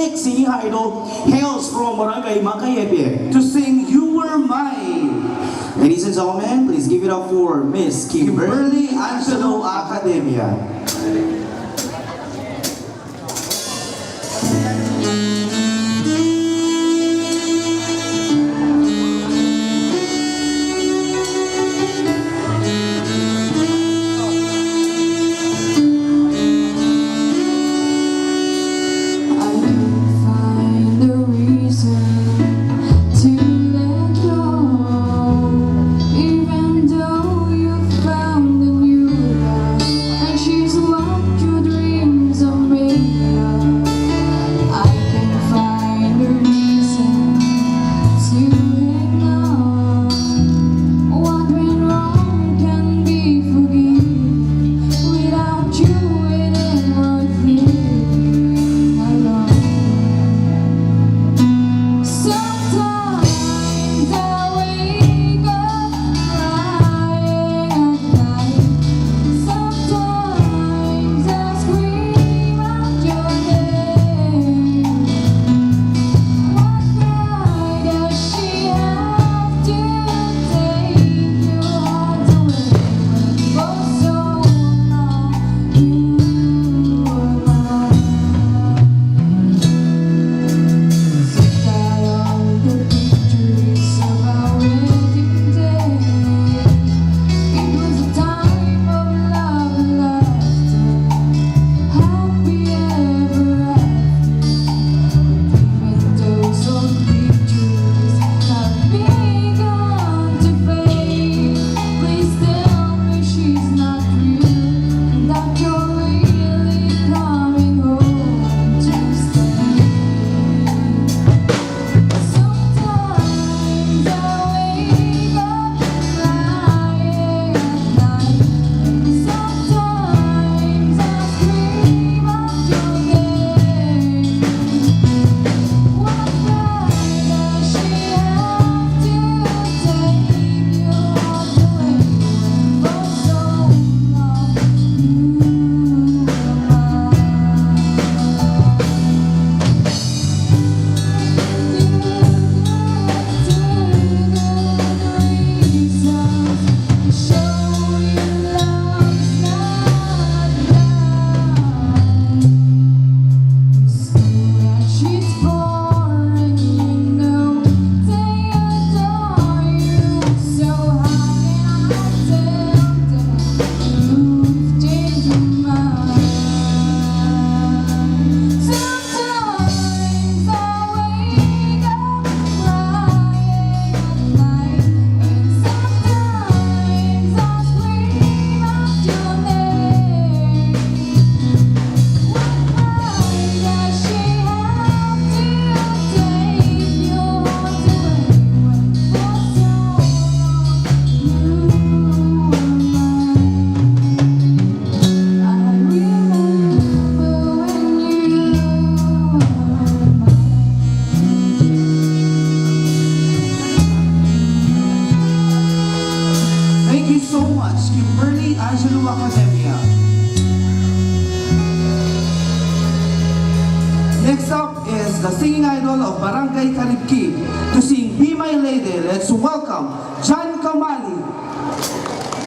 Next singing idol hails from Barangay Makayepe to sing You Were Mine. Ladies and gentlemen, please give it up for Miss Kimberly Angelo Academia. Kimberly Angelo Academia. Next up is the singing idol of Barangay Karibki to sing Be My Lady. Let's welcome John Kamali.